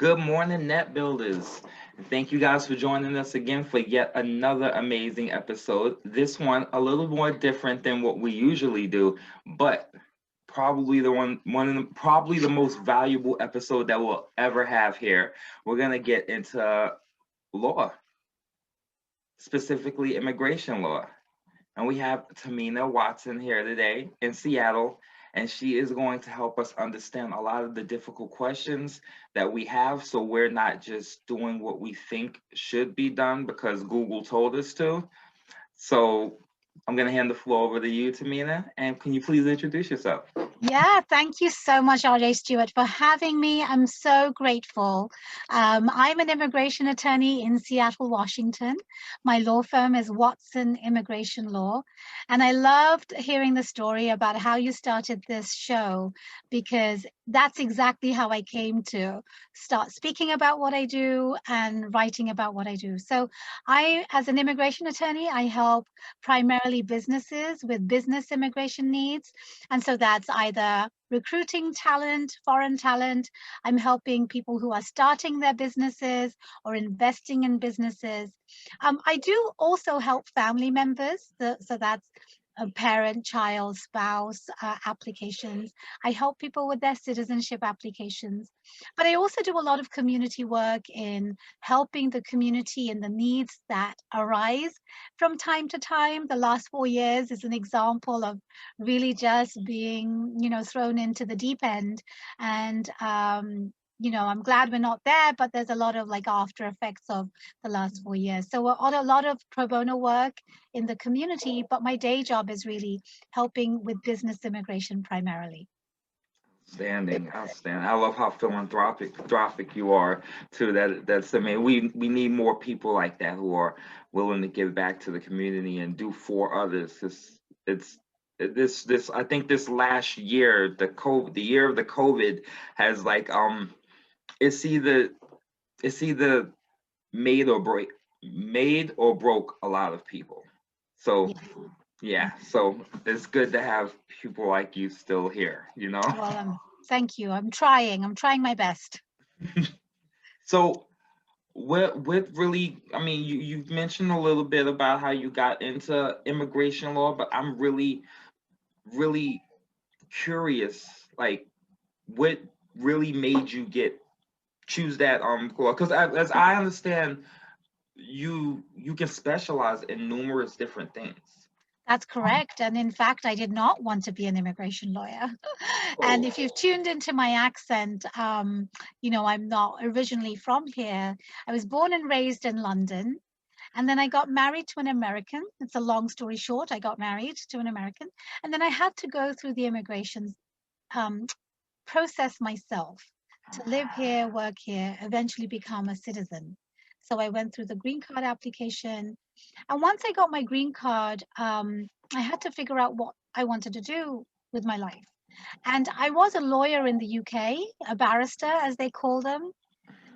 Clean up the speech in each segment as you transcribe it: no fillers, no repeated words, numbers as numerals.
Good morning, net builders. Thank you guys for joining us again for yet another amazing episode. This one a little more different than what we usually do, but probably probably the most valuable episode that we'll ever have here. We're gonna get into law, specifically immigration law. And we have Tamina Watson here today in Seattle, and she is going to help us understand a lot of the difficult questions that we have, so we're not just doing what we think should be done because Google told us to. So I'm going to hand the floor over to you, Tamina, and can you please introduce yourself? Yeah, thank you so much, RJ Stewart, for having me. I'm so grateful. I'm an immigration attorney in Seattle, Washington. My law firm is Watson Immigration Law. And I loved hearing the story about how you started this show, because that's exactly how I came to start speaking about what I do and writing about what I do. So as an immigration attorney, I help primarily businesses with business immigration needs. And so that's either recruiting talent, foreign talent. I'm helping people who are starting their businesses or investing in businesses. I do also help family members. So that's a parent, child, spouse applications. I help people with their citizenship applications. But I also do a lot of community work in helping the community and the needs that arise from time to time. The last 4 years is an example of really just being, thrown into the deep end. And I'm glad we're not there, but there's a lot of after effects of the last 4 years. So we're on a lot of pro bono work in the community, but my day job is really helping with business immigration primarily. Outstanding. I love how philanthropic you are too. That's amazing. We need more people like that who are willing to give back to the community and do for others. This I think this last year, the year of the COVID has it's either made or broke a lot of people. So yeah, so it's good to have people like you still here, Well, thank you. I'm trying my best. So what really, I mean, you've mentioned a little bit about how you got into immigration law, but I'm really curious, like what really made you choose that law? Because as I understand, you can specialize in numerous different things. That's correct. And in fact, I did not want to be an immigration lawyer. And if you've tuned into my accent, I'm not originally from here. I was born and raised in London. And then I got married to an American. It's a long story short. I got married to an American. And then I had to go through the immigration process myself to live here, work here, eventually become a citizen. So I went through the green card application. And once I got my green card, I had to figure out what I wanted to do with my life. And I was a lawyer in the UK, a barrister, as they call them.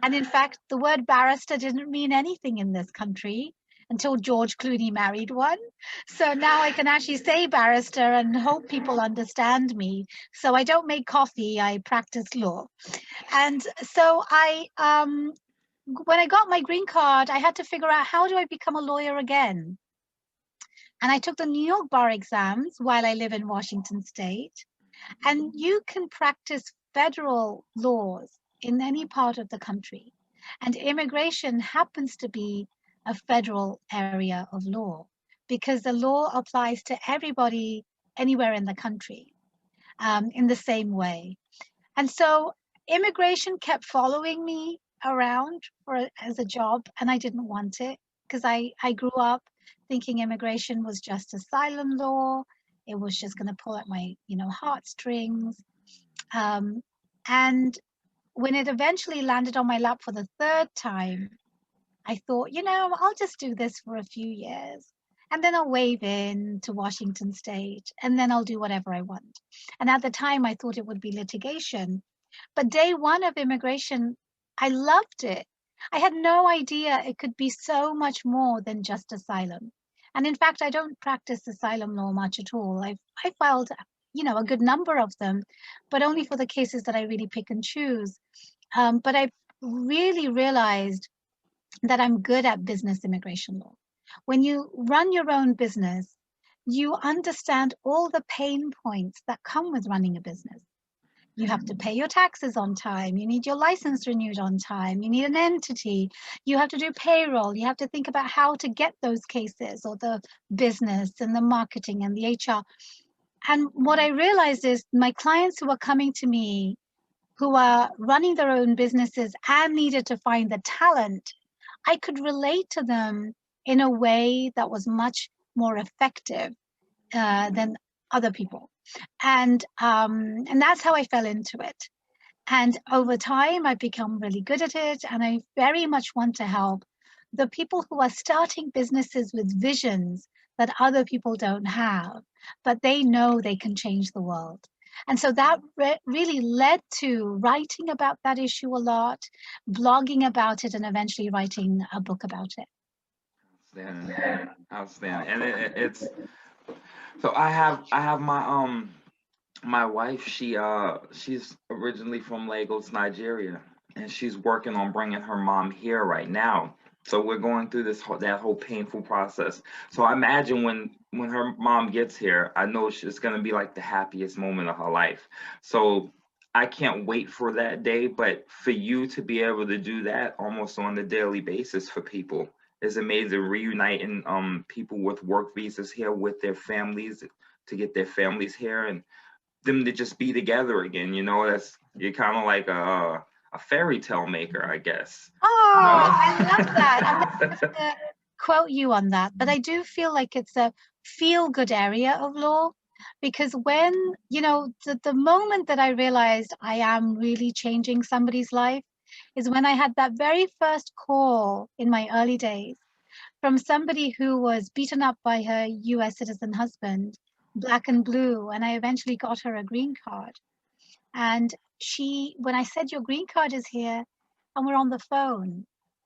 And in fact, the word barrister didn't mean anything in this country until George Clooney married one. So now I can actually say barrister and hope people understand me. So I don't make coffee, I practice law. And so when I got my green card, I had to figure out, how do I become a lawyer again? And I took the New York bar exams while I live in Washington State. And you can practice federal laws in any part of the country. And immigration happens to be a federal area of law because the law applies to everybody anywhere in the country in the same way. And so immigration kept following me around as a job, and I didn't want it because I grew up thinking immigration was just asylum law. It was just going to pull at my, heartstrings. And when it eventually landed on my lap for the third time, I thought, I'll just do this for a few years. And then I'll wave in to Washington State, and then I'll do whatever I want. And at the time, I thought it would be litigation. But day one of immigration, I loved it. I had no idea it could be so much more than just asylum. And in fact, I don't practice asylum law much at all. I filed, a good number of them, but only for the cases that I really pick and choose. But really realized that I'm good at business immigration law. When you run your own business, you understand all the pain points that come with running a business. You have to pay your taxes on time. You need your license renewed on time. You need an entity. You have to do payroll. You have to think about how to get those cases, or the business and the marketing and the HR. And what I realized is my clients who are coming to me, who are running their own businesses and needed to find the talent, I could relate to them in a way that was much more effective than other people. And that's how I fell into it. And over time, I've become really good at it. And I very much want to help the people who are starting businesses with visions that other people don't have, but they know they can change the world. And so that really led to writing about that issue a lot, blogging about it, and eventually writing a book about it. Outstanding. Outstanding. And it's so I have my wife, she's originally from Lagos, Nigeria, and she's working on bringing her mom here right now. So we're going through that whole painful process. So I imagine when her mom gets here, I know it's going to be like the happiest moment of her life. So I can't wait for that day, but for you to be able to do that almost on a daily basis for people is amazing. Reuniting people with work visas here with their families, to get their families here, and them to just be together again. That's, you're kind of like a fairy tale maker, I guess. Oh, No? I love that. I'm not going to quote you on that, but I do feel like it's a feel-good area of law, because when, the moment that I realized I am really changing somebody's life is when I had that very first call in my early days from somebody who was beaten up by her US citizen husband, black and blue, and I eventually got her a green card. And when I said, your green card is here, and we're on the phone,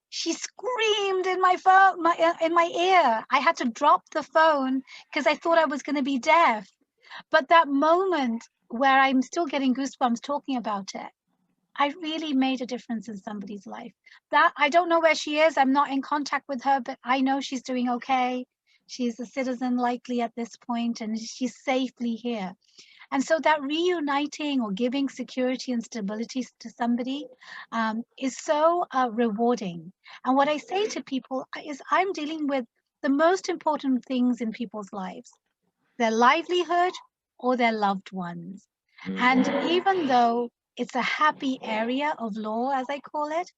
she screamed in my phone, in my ear. I had to drop the phone because I thought I was going to be deaf. But that moment where I'm still getting goosebumps talking about it, I really made a difference in somebody's life. That I don't know where she is. I'm not in contact with her, but I know she's doing okay. She's a citizen likely at this point, and she's safely here. And so that reuniting or giving security and stability to somebody is so rewarding. And what I say to people is, I'm dealing with the most important things in people's lives, their livelihood or their loved ones. And even though it's a happy area of law, as I call it,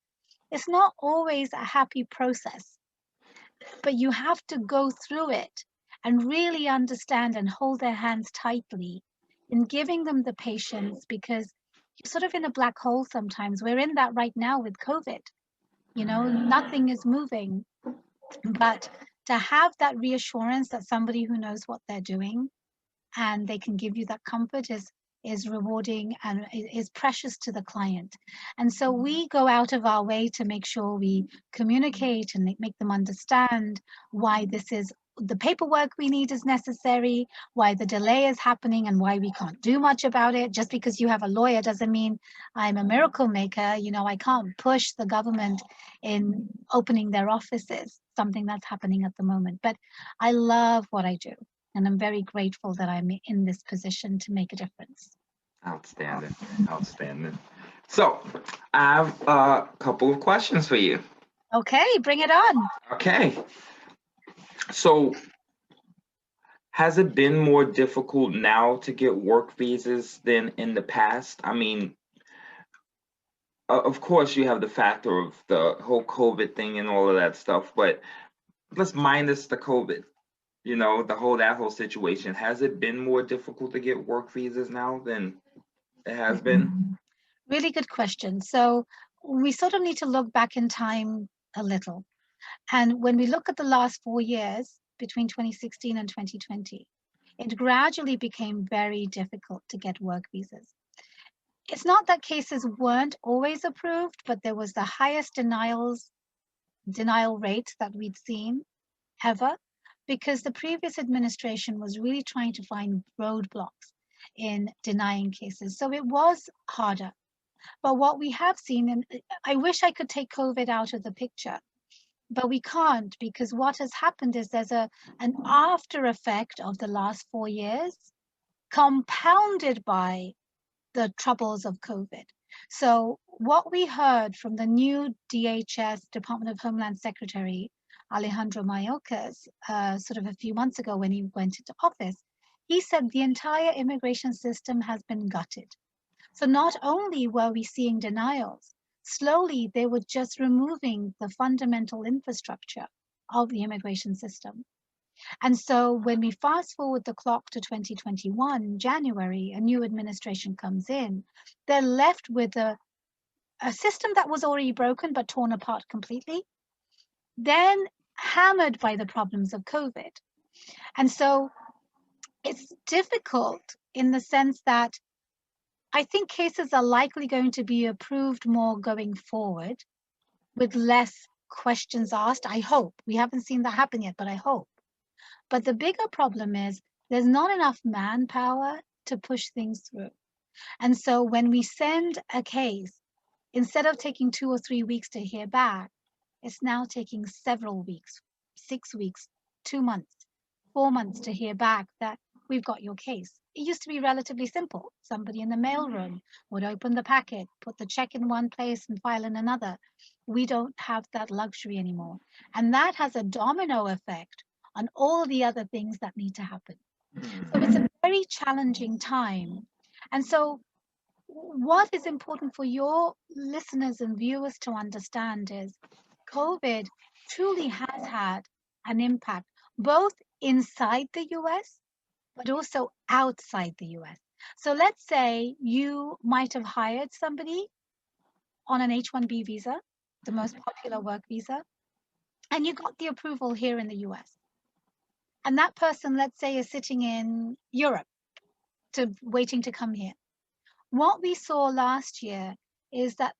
it's not always a happy process, but you have to go through it and really understand and hold their hands tightly in giving them the patience, because you're sort of in a black hole sometimes. We're in that right now with COVID. Nothing is moving. But to have that reassurance that somebody who knows what they're doing and they can give you that comfort is rewarding and is precious to the client. And so we go out of our way to make sure we communicate and make them understand why the paperwork we need is necessary, why the delay is happening, and why we can't do much about it. Just because you have a lawyer doesn't mean I'm a miracle maker. I can't push the government in opening their offices, something that's happening at the moment. But I love what I do. And I'm very grateful that I'm in this position to make a difference. Outstanding. Outstanding. So I have a couple of questions for you. Okay, bring it on. Okay. So has it been more difficult now to get work visas than in the past? I mean, of course, you have the factor of the whole COVID thing and all of that stuff, but let's minus the COVID, that whole situation. Has it been more difficult to get work visas now than it has been? Really good question. So we sort of need to look back in time a little. And when we look at the last 4 years, between 2016 and 2020, it gradually became very difficult to get work visas. It's not that cases weren't always approved, but there was the highest denial rate that we'd seen ever, because the previous administration was really trying to find roadblocks in denying cases. So it was harder. But what we have seen, and I wish I could take COVID out of the picture, but we can't, because what has happened is there's an after effect of the last 4 years, compounded by the troubles of COVID. So what we heard from the new DHS, Department of Homeland Secretary, Alejandro Mayorkas, sort of a few months ago when he went into office, he said the entire immigration system has been gutted. So not only were we seeing denials, slowly they were just removing the fundamental infrastructure of the immigration system. And so when we fast forward the clock to 2021, January, a new administration comes in, they're left with a system that was already broken but torn apart completely, then hammered by the problems of COVID. And so it's difficult in the sense that I think cases are likely going to be approved more going forward with less questions asked. I hope. We haven't seen that happen yet, but I hope. But the bigger problem is there's not enough manpower to push things through. And so when we send a case, instead of taking 2 or 3 weeks to hear back, it's now taking several weeks, 6 weeks, 2 months, 4 months to hear back that we've got your case. It used to be relatively simple. Somebody in the mailroom would open the packet, put the check in one place and file in another. We don't have that luxury anymore. And that has a domino effect on all the other things that need to happen. So it's a very challenging time. And so what is important for your listeners and viewers to understand is COVID truly has had an impact, both inside the US, but also outside the US. So let's say you might have hired somebody on an H-1B visa, the most popular work visa, and you got the approval here in the US. And that person, let's say, is sitting in Europe waiting to come here. What we saw last year is that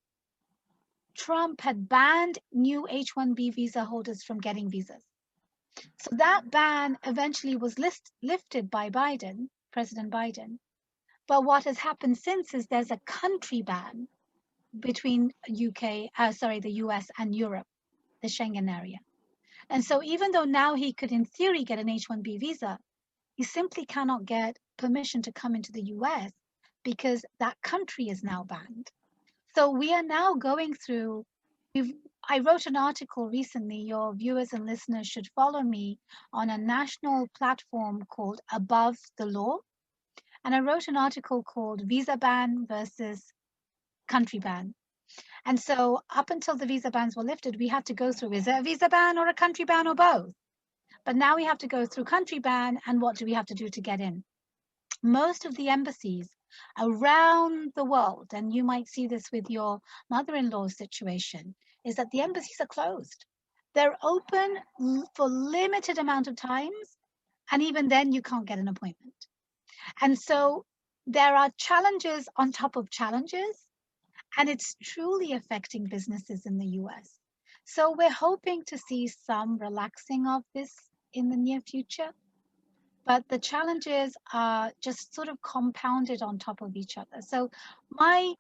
Trump had banned new H-1B visa holders from getting visas. So that ban eventually was lifted by Biden, President Biden. But what has happened since is there's a country ban between the US and Europe, the Schengen area. And so even though now he could in theory get an H-1B visa, he simply cannot get permission to come into the US because that country is now banned. So we are now going through, I wrote an article recently, your viewers and listeners should follow me on a national platform called Above the Law. And I wrote an article called Visa Ban versus Country Ban. And so up until the visa bans were lifted, we had to go through, is it a visa ban or a country ban or both? But now we have to go through country ban, and what do we have to do to get in? Most of the embassies around the world, and you might see this with your mother-in-law's situation, is that the embassies are closed. They're open for limited amount of times, and even then you can't get an appointment. And so there are challenges on top of challenges, and it's truly affecting businesses in the US. So we're hoping to see some relaxing of this in the near future, but the challenges are just sort of compounded on top of each other. So my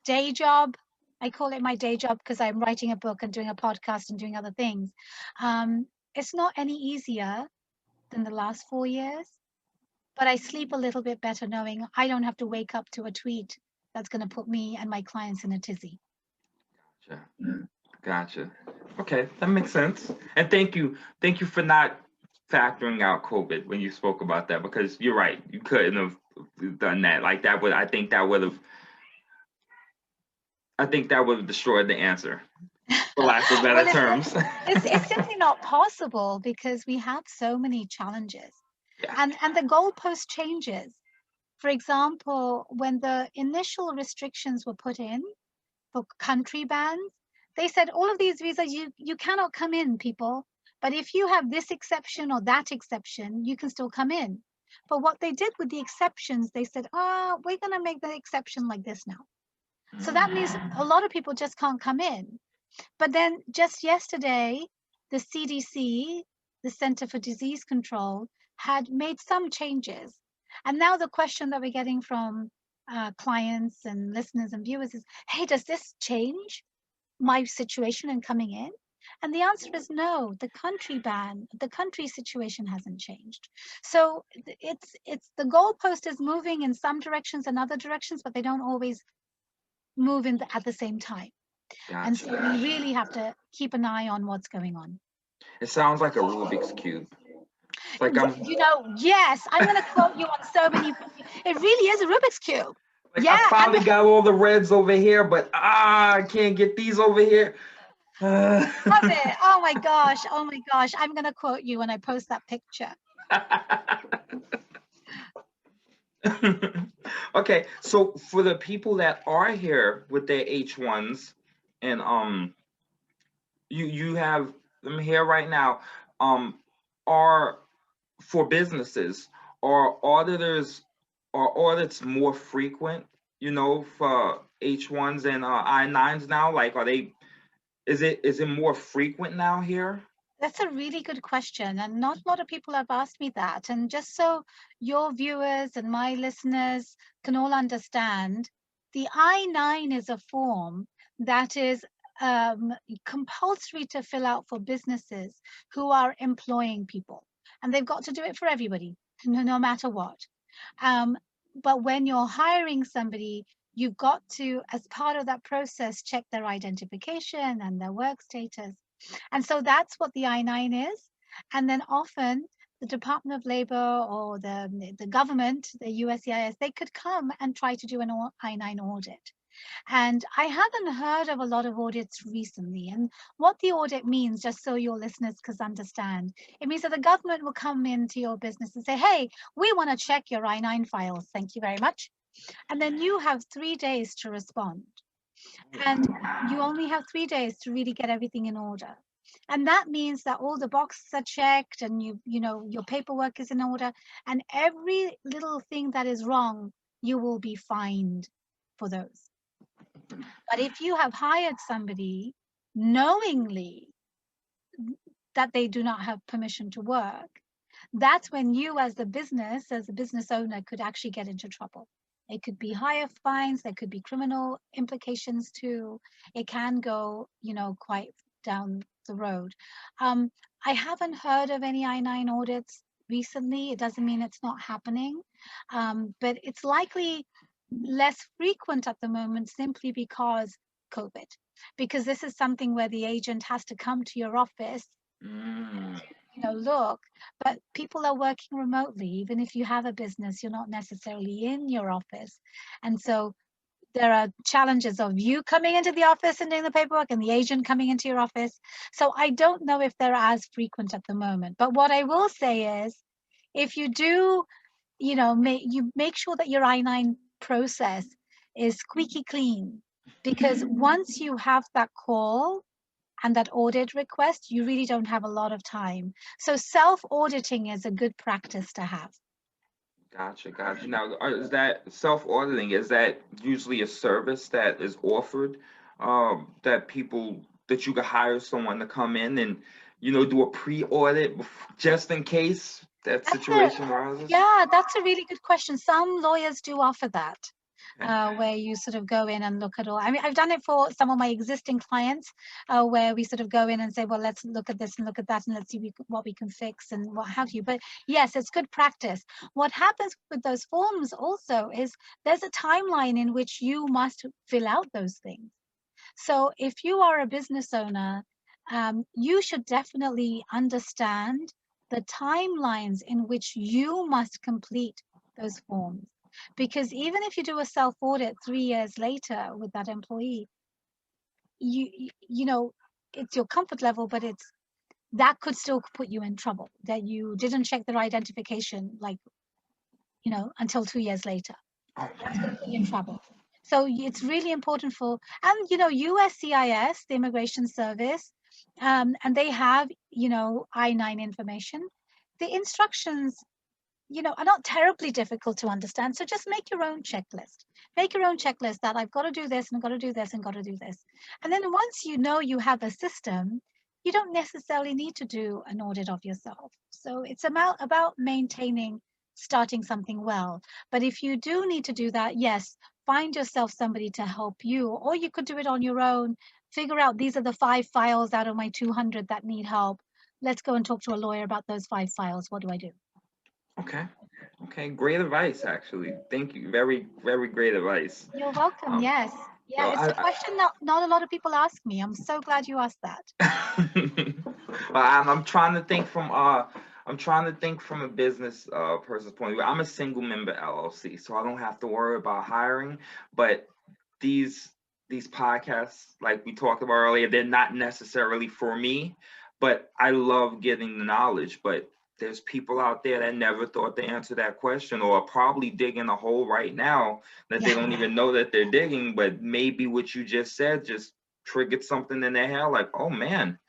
day job, I call it my day job because I'm writing a book and doing a podcast and doing other things. It's not any easier than the last 4 years, but I sleep a little bit better knowing I don't have to wake up to a tweet that's going to put me and my clients in a tizzy. Gotcha. Okay, that makes sense. And thank you for not factoring out COVID when you spoke about that, because you're right, you couldn't have done that. Like that I think that would have destroyed the answer, for lack of better terms. It's simply not possible because we have so many challenges. Yeah. And the goalpost changes. For example, when the initial restrictions were put in for country bans, they said all of these visas, you cannot come in, people. But if you have this exception or that exception, you can still come in. But what they did with the exceptions, they said, we're going to make the exception like this now. So that means a lot of people just can't come in. But then just yesterday, the CDC, the Center for Disease Control, had made some changes. And now the question that we're getting from clients and listeners and viewers is, hey, does this change my situation in coming in? And the answer is no. The country situation hasn't changed. So it's the goalpost is moving in some directions and other directions, but they don't always move at the same time. And Gotcha. so we really have to keep an eye on what's going on. It sounds like a Rubik's cube. It's like Yes, I'm going to quote you on so many. It really is a Rubik's cube. like Yeah, I finally got all the reds over here, but I can't get these over here. love it. Oh my gosh. Oh my gosh. I'm going to quote you when I post that picture. Okay, so for the people that are here with their H1s, and you have them here right now, are for businesses, are audits more frequent, for H1s and I9s now? Like, is it more frequent now here? That's a really good question. And not a lot of people have asked me that. And just so your viewers and my listeners can all understand, the I-9 is a form that is compulsory to fill out for businesses who are employing people. And they've got to do it for everybody, no matter what. But when you're hiring somebody, you've got to, as part of that process, check their identification and their work status. And so that's what the I-9 is. And then often the Department of Labor or the government, the USCIS, they could come and try to do an I-9 audit. And I haven't heard of a lot of audits recently. And what the audit means, just so your listeners can understand, it means that the government will come into your business and say, hey, we want to check your I-9 files. Thank you very much. And then you have 3 days to respond. And you only have 3 days to really get everything in order. And that means that all the boxes are checked and your paperwork is in order, and every little thing that is wrong, you will be fined for those. But if you have hired somebody knowingly that they do not have permission to work, that's when you as a business owner could actually get into trouble. It could be higher fines, there could be criminal implications too. It can go, quite down the road. I haven't heard of any I-9 audits recently. It doesn't mean it's not happening, but it's likely less frequent at the moment simply because COVID. Because this is something where the agent has to come to your office, Mm. look, but people are working remotely. Even if you have a business, you're not necessarily in your office. And so there are challenges of you coming into the office and doing the paperwork and the agent coming into your office. So I don't know if they're as frequent at the moment. But what I will say is, if you do, make sure that your I-9 process is squeaky clean, because once you have that call and that audit request, you really don't have a lot of time. So self-auditing is a good practice to have. Gotcha. Now, is that self-auditing? Is that usually a service that is offered, that you could hire someone to come in and, do a pre-audit just in case that situation arises? Yeah, that's a really good question. Some lawyers do offer that. Where you sort of go in and look at all. I mean, I've done it for some of my existing clients, where we sort of go in and say, well, let's look at this and look at that, and let's see what we can fix and what have you. But yes, it's good practice. What happens with those forms also is there's a timeline in which you must fill out those things. So if you are a business owner, you should definitely understand the timelines in which you must complete those forms. Because even if you do a self-audit 3 years later with that employee, it's your comfort level, but that could still put you in trouble, that you didn't check their identification, like, until 2 years later. That's going to put you in trouble. So it's really important and USCIS, the Immigration Service, and they have, I-9 information. The instructions, are not terribly difficult to understand. So just make your own checklist. Make your own checklist that I've got to do this and got to do this and got to do this. And then once you have a system, you don't necessarily need to do an audit of yourself. So it's about maintaining starting something well. But if you do need to do that, yes, find yourself somebody to help you, or you could do it on your own. Figure out these are the 5 files out of my 200 that need help. Let's go and talk to a lawyer about those 5 files. What do I do? Okay. Okay. Great advice, actually. Thank you. Very, very great advice. You're welcome. Um, Yes. Yeah, well, it's a question that not a lot of people ask me. I'm so glad you asked that. well, I'm trying to think from a business person's point of view. I'm a single member LLC, so I don't have to worry about hiring. But these these podcasts, like we talked about earlier, they're not necessarily for me, but I love getting the knowledge. But there's people out there that never thought to answer that question, or are probably digging a hole right now that they don't Yeah. even know that they're digging. But maybe what you just said just triggered something in their head, like, oh man,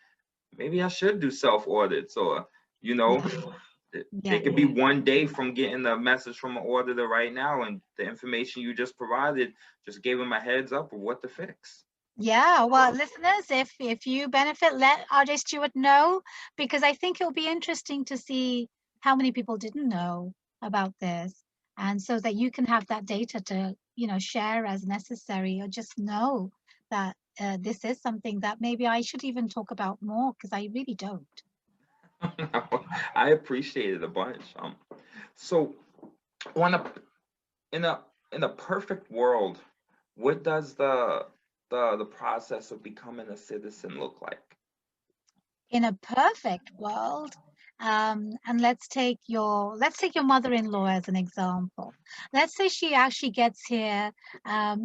maybe I should do self audits, or you know, Yeah. they Yeah. could be one day from getting a message from an auditor right now, and the information you just provided just gave them a heads up of what to fix. Yeah, well, listeners, if you benefit, let RJ Stewart know, because I think it'll be interesting to see how many people didn't know about this, and so that you can have that data to, share as necessary, or just know that this is something that maybe I should even talk about more, because I really don't. I appreciate it a bunch. So on a in a in a perfect world, what does the process of becoming a citizen look like? In a perfect world, and let's take your mother-in-law as an example. Let's say she actually gets here.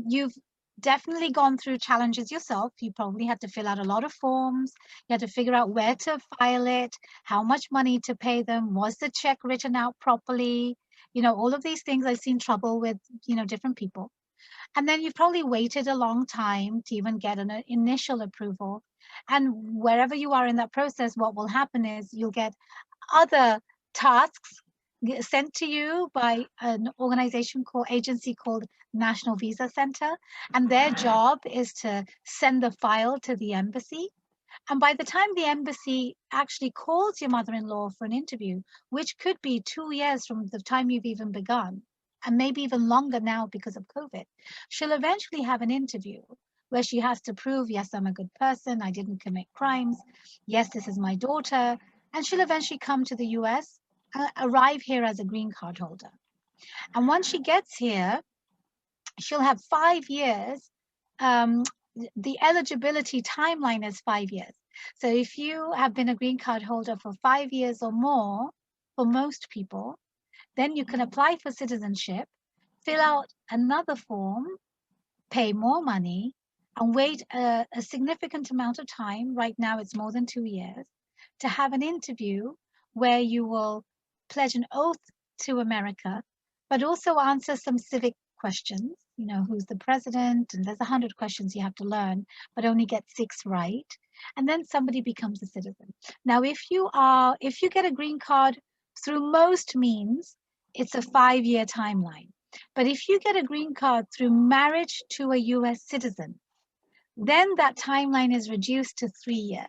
You've definitely gone through challenges yourself. You probably had to fill out a lot of forms. You had to figure out where to file it, how much money to pay them, was the check written out properly, all of these things. I've seen trouble with, different people. And then you've probably waited a long time to even get an initial approval. And wherever you are in that process, what will happen is you'll get other tasks sent to you by an agency called National Visa Center. And their job is to send the file to the embassy. And by the time the embassy actually calls your mother-in-law for an interview, which could be 2 years from the time you've even begun, and maybe even longer now because of COVID, she'll eventually have an interview where she has to prove, yes, I'm a good person, I didn't commit crimes, yes, this is my daughter, and she'll eventually come to the US, arrive here as a green card holder. And once she gets here, she'll have 5 years. Um, the eligibility timeline is 5 years. So if you have been a green card holder for 5 years or more, for most people, then you can apply for citizenship, fill out another form, pay more money, and wait a significant amount of time. Right now, it's more than 2 years to have an interview where you will pledge an oath to America, but also answer some civic questions. Who's the president? And there's 100 questions you have to learn, but only get 6 right. And then somebody becomes a citizen. Now, if you get a green card through most means, it's a 5-year timeline. But if you get a green card through marriage to a US citizen, then that timeline is reduced to 3 years.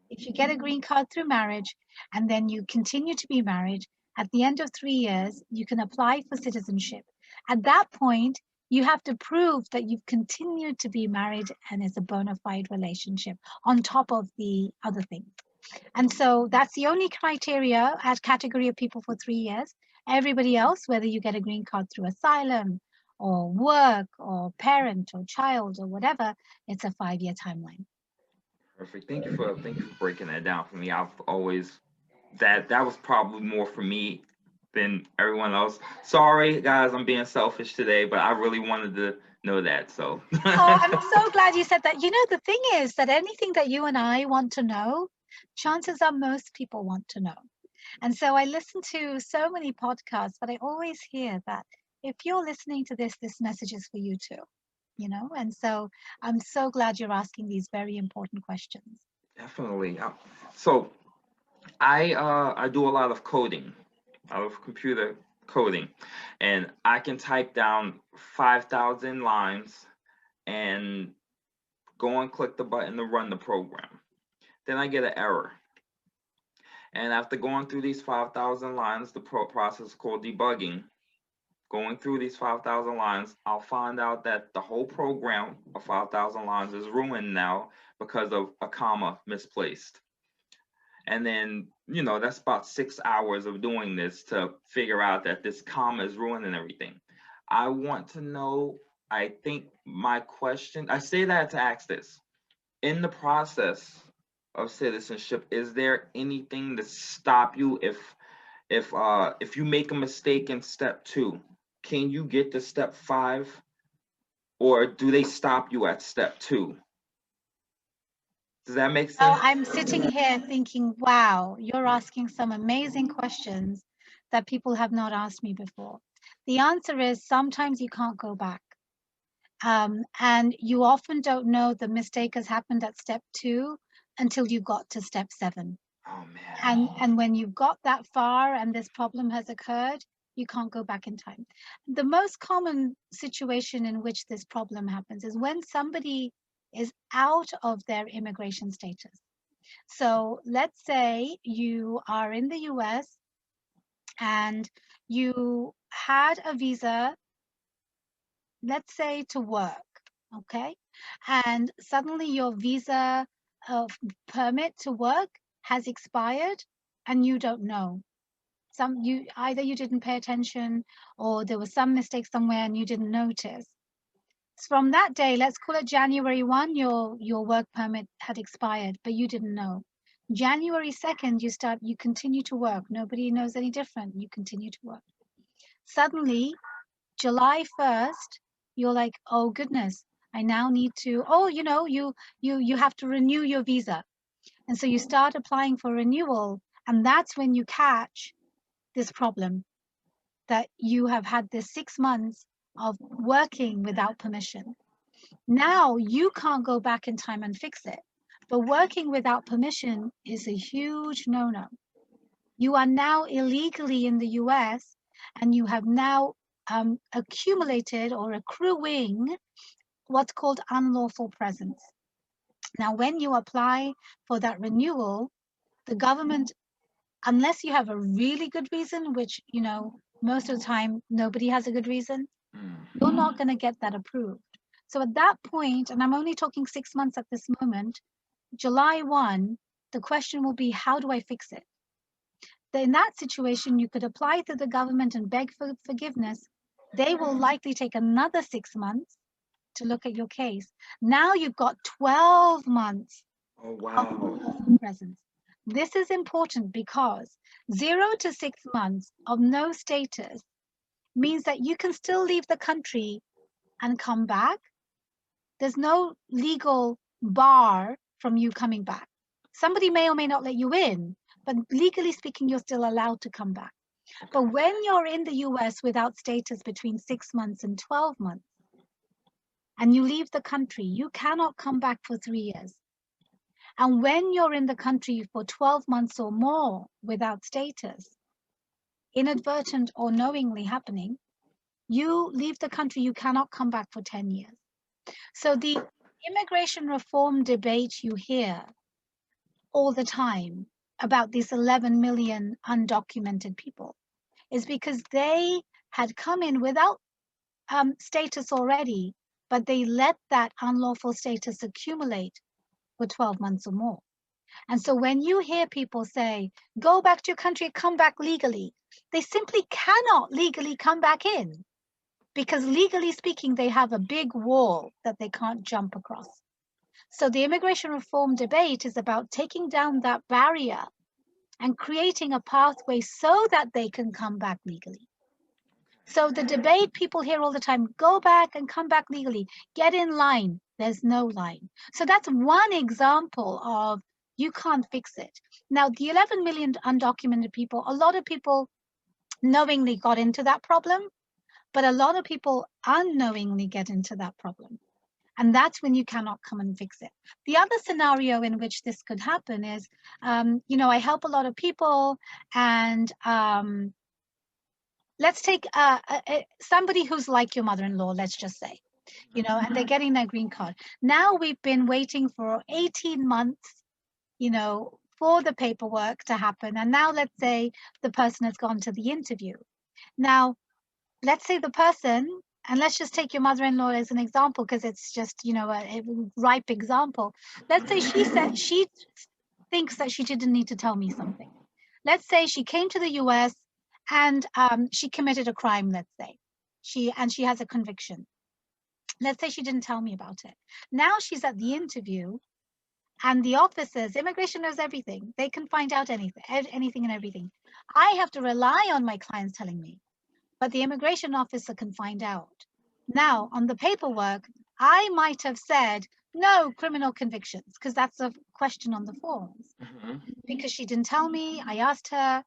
If you get a green card through marriage and then you continue to be married, at the end of 3 years, you can apply for citizenship. At that point, you have to prove that you've continued to be married and it's a bona fide relationship on top of the other things. And so that's the only criteria as category of people for 3 years. Everybody else, whether you get a green card through asylum or work or parent or child or whatever, it's a 5-year timeline. Perfect. Thank you for breaking that down for me. I've always that was probably more for me than everyone else. Sorry, guys, I'm being selfish today, but I really wanted to know that. So. Oh, I'm so glad you said that. The thing is that anything that you and I want to know, chances are most people want to know. And so I listen to so many podcasts, but I always hear that if you're listening to this message is for you too, And so I'm so glad you're asking these very important questions. Definitely. So I do a lot of coding, a lot of computer coding, and I can type down 5,000 lines and go and click the button to run the program. Then I get an error. And after going through these 5,000 lines, the process is called debugging. Going through these 5,000 lines, I'll find out that the whole program of 5,000 lines is ruined now because of a comma misplaced. And then, that's about 6 hours of doing this to figure out that this comma is ruining everything. I want to know, I think my question, I say that to ask this. In the process of citizenship, is there anything to stop you if you make a mistake in step 2? Can you get to step 5, or do they stop you at step 2? Does that make Well, sense? I'm sitting here thinking, wow, you're asking some amazing questions that people have not asked me before. The answer is sometimes you can't go back. And you often don't know the mistake has happened at step 2 until you got to step 7. Oh man. And when you've got that far and this problem has occurred, you can't go back in time. The most common situation in which this problem happens is when somebody is out of their immigration status. So let's say you are in the US and you had a visa, let's say to work, okay? And suddenly your visa permit to work has expired and you don't know. Either you didn't pay attention or there was some mistake somewhere and you didn't notice. From that day, let's call it January 1, your work permit had expired, but you didn't know. January 2nd, you continue to work. Nobody knows any different. You continue to work. Suddenly, July 1st, you're like, oh goodness, I now need to, you have to renew your visa. And so you start applying for renewal, and that's when you catch this problem that you have had this 6 months of working without permission. Now you can't go back in time and fix it. But working without permission is a huge no-no. You are now illegally in the US and you have now accumulated or accruing what's called unlawful presence. Now, when you apply for that renewal, the government, unless you have a really good reason, which, most of the time nobody has a good reason, you're not going to get that approved. So at that point, and I'm only talking 6 months at this moment, July 1, the question will be, how do I fix it? In that situation, you could apply to the government and beg for forgiveness. They will likely take another 6 months to look at your case. Now you've got 12 months Oh wow. of presence. This is important because 0 to 6 months of no status means that you can still leave the country and come back. There's no legal bar from you coming back. Somebody may or may not let you in, but legally speaking, you're still allowed to come back. But when you're in the US without status between 6 months and 12 months, and you leave the country, you cannot come back for 3 years. And when you're in the country for 12 months or more without status, inadvertent or knowingly happening, you leave the country, you cannot come back for 10 years. So the immigration reform debate you hear all the time about these 11 million undocumented people is because they had come in without status already, but they let that unlawful status accumulate for 12 months or more. And so when you hear people say, go back to your country, come back legally, they simply cannot legally come back in because legally speaking, they have a big wall that they can't jump across. So the immigration reform debate is about taking down that barrier and creating a pathway so that they can come back legally. So the debate people hear all the time, go back and come back legally, get in line. There's no line. So that's one example of you can't fix it. Now, the 11 million undocumented people, a lot of people knowingly got into that problem, but a lot of people unknowingly get into that problem. And that's when you cannot come and fix it. The other scenario in which this could happen is, I help a lot of people, and let's take somebody who's like your mother-in-law, let's just say, and they're getting their green card. Now we've been waiting for 18 months, for the paperwork to happen. And now let's say the person has gone to the interview. Now, let's say the person, and let's just take your mother-in-law as an example, because it's just, you know, a ripe example. Let's say she said she thinks that she didn't need to tell me something. Let's say she came to the US and she committed a crime, let's say. She has a conviction. Let's say she didn't tell me about it. Now she's at the interview, and the officers, immigration knows everything. They can find out anything and everything. I have to rely on my clients telling me, but the immigration officer can find out. Now, on the paperwork, I might have said no criminal convictions, because that's a question on the forms. Because she didn't tell me, I asked her,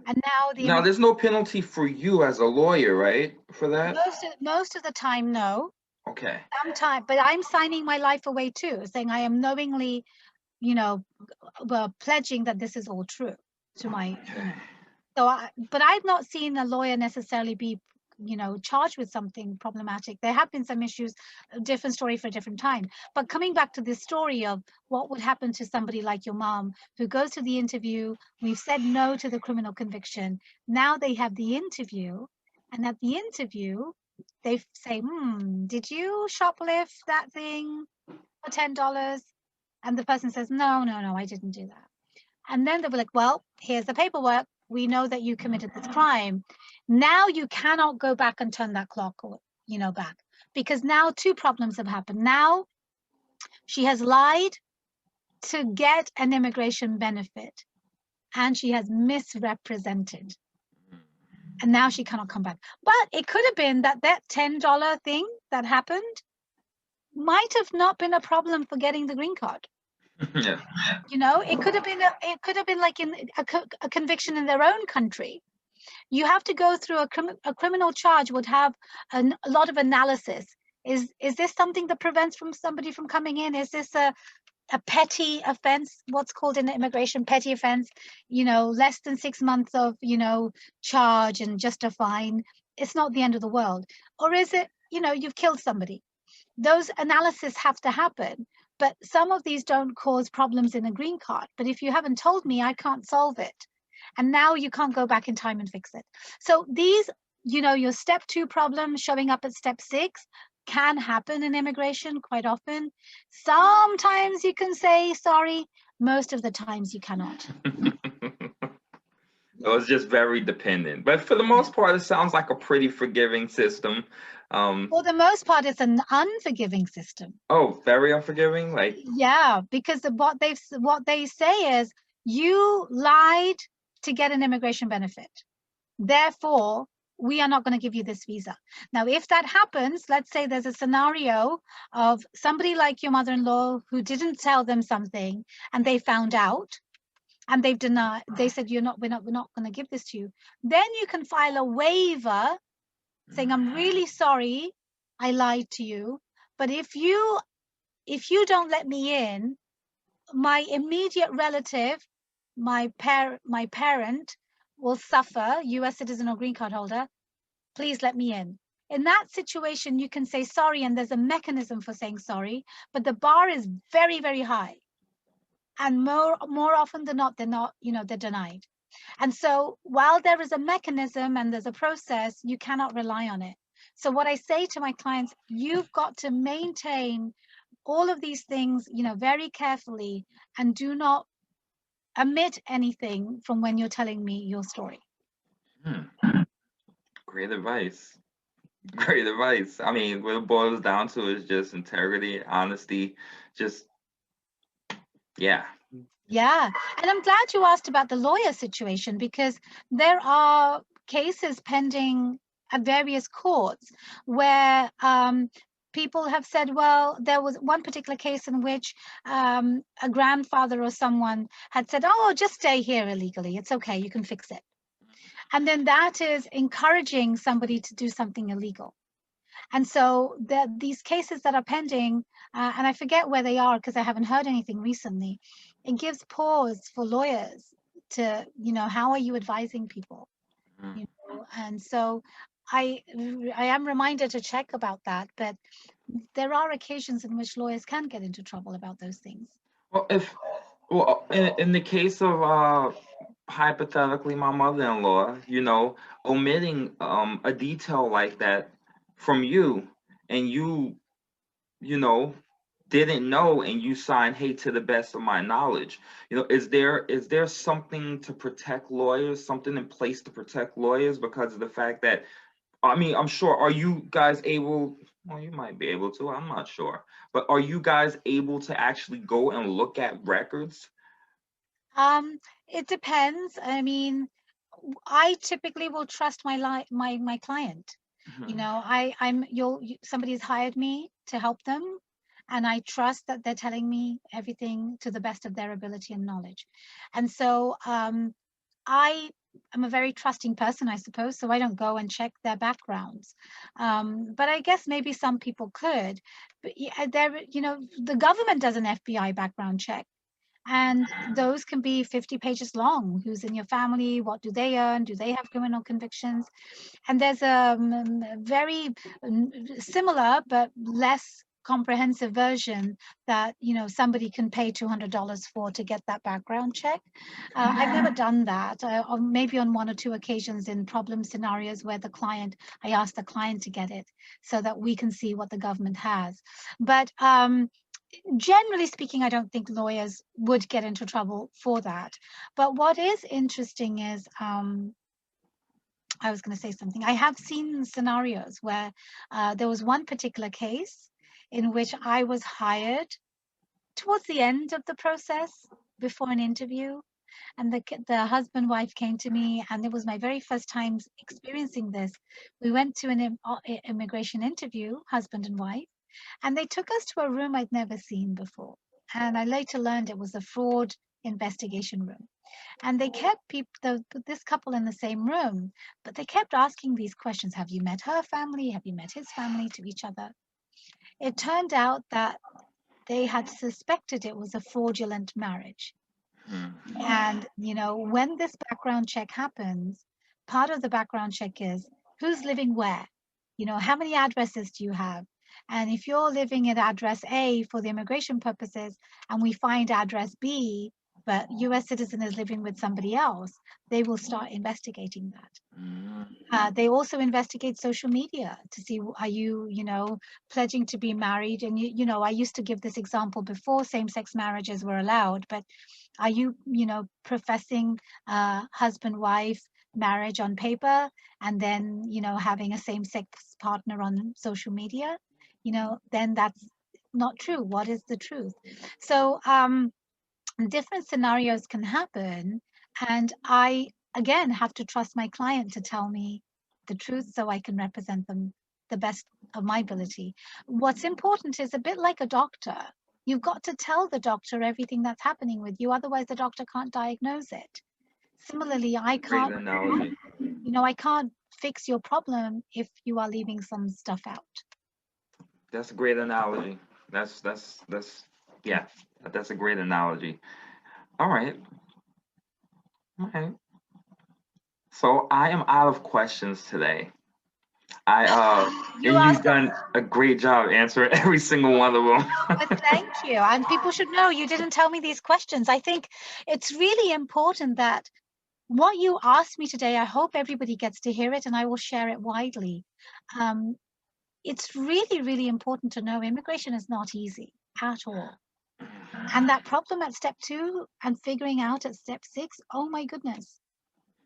and now there's no penalty for you as a lawyer, right, for that? Most of the time, no. Okay. Sometimes, but I'm signing my life away too, saying I am knowingly, you know, pledging that this is all true to my, you know. So, but I've not seen a lawyer necessarily be, you know, charged with something problematic. There have been some issues, a different story for a different time. But coming back to this story of what would happen to somebody like your mom who goes to the interview, we've said no to the criminal conviction. Now they have the interview, and at the interview, they say, did you shoplift that thing for $10? And the person says, no, I didn't do that. And then they were like, well, here's the paperwork. We know that you committed this crime. Now you cannot go back and turn that clock, or, you know, back, because now two problems have happened. Now she has lied to get an immigration benefit, and she has misrepresented. And now she cannot come back. But it could have been that $10 thing that happened might have not been a problem for getting the green card. Yeah. You know, it could have been like in a conviction in their own country. You have to go through a criminal charge would have a lot of analysis. Is this something that prevents from somebody from coming in? Is this a petty offense, what's called in immigration petty offense, you know, less than 6 months of, you know, charge and just a fine? It's not the end of the world. Or is it, you know, you've killed somebody? Those analysis have to happen, but some of these don't cause problems in a green card. But if you haven't told me, I can't solve it. And now you can't go back in time and fix it. So these, you know, your step 2 problem showing up at step 6 can happen in immigration quite often. Sometimes you can say sorry, most of the times you cannot. It was just very dependent, but for the most part, it sounds like a pretty forgiving system. For the most part, it's an unforgiving system. Oh, very unforgiving, like. Yeah, because what they say is you lied to get an immigration benefit. Therefore, we are not going to give you this visa. Now, if that happens, let's say there's a scenario of somebody like your mother-in-law who didn't tell them something and they found out and they've denied, they said, we're not going to give this to you. Then you can file a waiver saying, I'm really sorry, I lied to you. But if you don't let me in, my immediate relative, my parent will suffer, US citizen or green card holder, please let me in. In that situation, you can say sorry, and there's a mechanism for saying sorry, but the bar is very, very high. And more often than not, they're denied. And so while there is a mechanism and there's a process, you cannot rely on it. So what I say to my clients, you've got to maintain all of these things, you know, very carefully, and do not omit anything from when you're telling me your story. Great advice. Great advice. I mean, what it boils down to is just integrity, honesty, just, yeah. Yeah. And I'm glad you asked about the lawyer situation, because there are cases pending at various courts where people have said, well, there was one particular case in which a grandfather or someone had said, oh, just stay here illegally. It's okay. You can fix it. And then that is encouraging somebody to do something illegal. And so these cases that are pending, and I forget where they are because I haven't heard anything recently, it gives pause for lawyers to, you know, how are you advising people? You know? And so I am reminded to check about that, but there are occasions in which lawyers can get into trouble about those things. Well, Well, in the case of hypothetically my mother-in-law, omitting a detail like that from you, and you know didn't know, and you signed, hey, to the best of my knowledge. Is there something to protect lawyers, something in place to protect lawyers, because of the fact that, I mean, I'm sure, are you guys able, well, you might be able to, I'm not sure, but are you guys able to actually go and look at records? Um, it depends. I mean, I typically will trust my client. You Mhm. know, somebody's hired me to help them, and I trust that they're telling me everything to the best of their ability and knowledge. And so I am a very trusting person, I suppose, so I don't go and check their backgrounds. But I guess maybe some people could. But yeah, the government does an FBI background check, and those can be 50 pages long. Who's in your family? What do they earn? Do they have criminal convictions? And there's a very similar but less comprehensive version that somebody can pay $200 for to get that background check. I've never done that, or maybe on one or two occasions in problem scenarios where I asked the client to get it so that we can see what the government has. But generally speaking, I don't think lawyers would get into trouble for that. But what is interesting is, I was going to say something. I have seen scenarios where there was one particular case in which I was hired towards the end of the process before an interview. And the husband wife came to me, and it was my very first time experiencing this. We went to an immigration interview, husband and wife, and they took us to a room I'd never seen before. And I later learned it was a fraud investigation room. And they kept this couple in the same room, but they kept asking these questions. Have you met her family? Have you met his family, to each other? It turned out that they had suspected it was a fraudulent marriage. Mhm. And, when this background check happens, part of the background check is who's living where? How many addresses do you have? And if you're living at address A for the immigration purposes, and we find address B, but US citizen is living with somebody else, they will start investigating that. Mhm. They also investigate social media to see, are you, pledging to be married? And I used to give this example before same-sex marriages were allowed, but are you, professing husband-wife marriage on paper, and then, having a same-sex partner on social media? Then that's not true. What is the truth? So different scenarios can happen, and I again have to trust my client to tell me the truth so I can represent them the best of my ability. What's important is a bit like a doctor. You've got to tell the doctor everything that's happening with you, otherwise the doctor can't diagnose it. Similarly, I Great can't, analogy. I can't fix your problem if you are leaving some stuff out. That's a great analogy. Yeah, that's a great analogy. All right. All right. So I am out of questions today. I You and you've asked. done a great job answering every single one of But them. thank you. And people should know you didn't tell me these questions. I think it's really important that what you asked me today, I hope everybody gets to hear it, and I will share it widely. Um, it's really, really important to know immigration is not easy at all. And that problem at step 2 and figuring out at step 6, oh my goodness,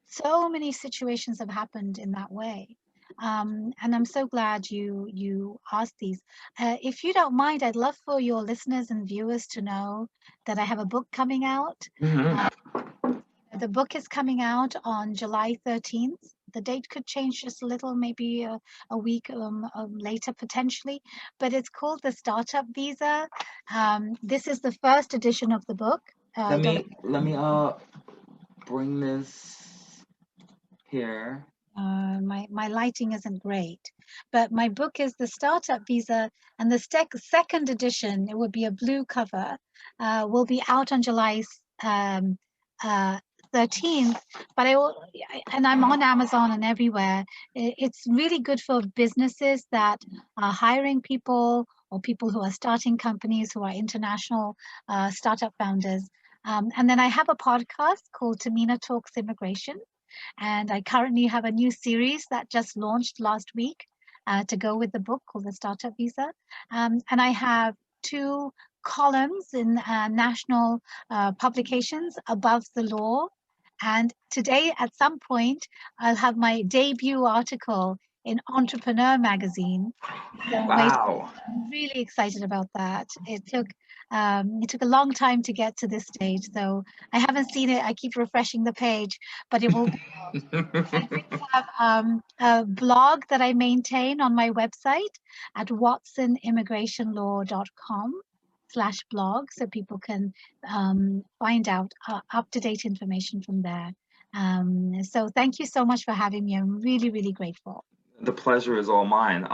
so many situations have happened in that way. And I'm so glad you asked these. If you don't mind, I'd love for your listeners and viewers to know that I have a book coming out. Mhm. Uh, the book is coming out on July 13th. The date could change just a little, maybe a week later potentially, but it's called The Startup Visa. This is the first edition of the book. Let I don't me bring this here. my lighting isn't great, but my book is The Startup Visa, and the second edition, it would be a blue cover, will be out on July um, uh, 13th. But and I'm on Amazon and everywhere. It's really good for businesses that are hiring people, or people who are starting companies, who are international startup founders. And then I have a podcast called Tamina Talks Immigration. And I currently have a new series that just launched last week to go with the book called The Startup Visa. And I have 2 columns in national publications, Above the Law. And today, at some point, I'll have my debut article in Entrepreneur magazine. So Wow. I'm really excited about that. It took a long time to get to this stage, so I haven't seen it. I keep refreshing the page, but it will be out. I also have a blog that I maintain on my website at watsonimmigrationlaw.com/blog, so people can find out up-to-date information from there. So thank you so much for having me. I'm really, really grateful. The pleasure is all mine.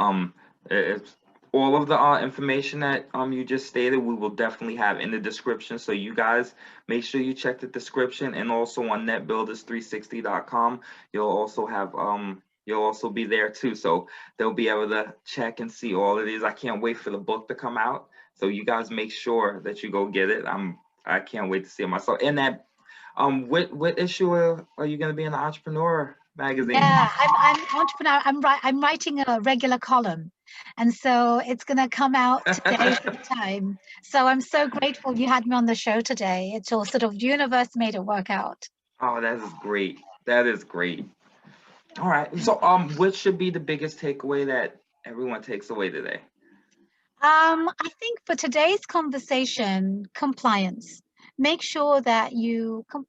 It's all of the information that you just stated, we will definitely have in the description. So you guys make sure you check the description, and also on netbuilders360.com, you'll also be there too. So they'll be able to check and see all it is. I can't wait for the book to come out. So you guys make sure that you go get it. I can't wait to see it myself. And that what issue are you gonna be in the Entrepreneur magazine? Yeah, I'm an entrepreneur. I'm writing a regular column, and so it's going to come out today sometime. So I'm so grateful you had me on the show today. It's all sort of universe made it work out. Oh, that is great. That is great. All right. So, what should be the biggest takeaway that everyone takes away today? I think for today's conversation, compliance. Make sure that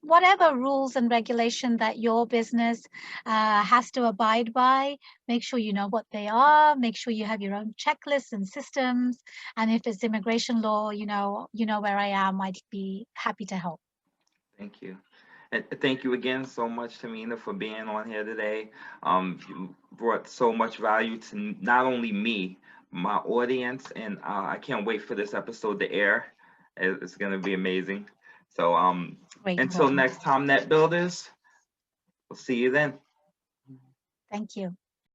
whatever rules and regulation that your business has to abide by, make sure you know what they are. Make sure you have your own checklists and systems. And if it's immigration law, you know where I am. I'd be happy to help. Thank you. And thank you again so much, Tamina, for being on here today. You brought so much value to not only me, my audience, and I can't wait for this episode to air. It's going to be amazing. So, Great until work. next time, Net Builders, we'll see you then. Thank you.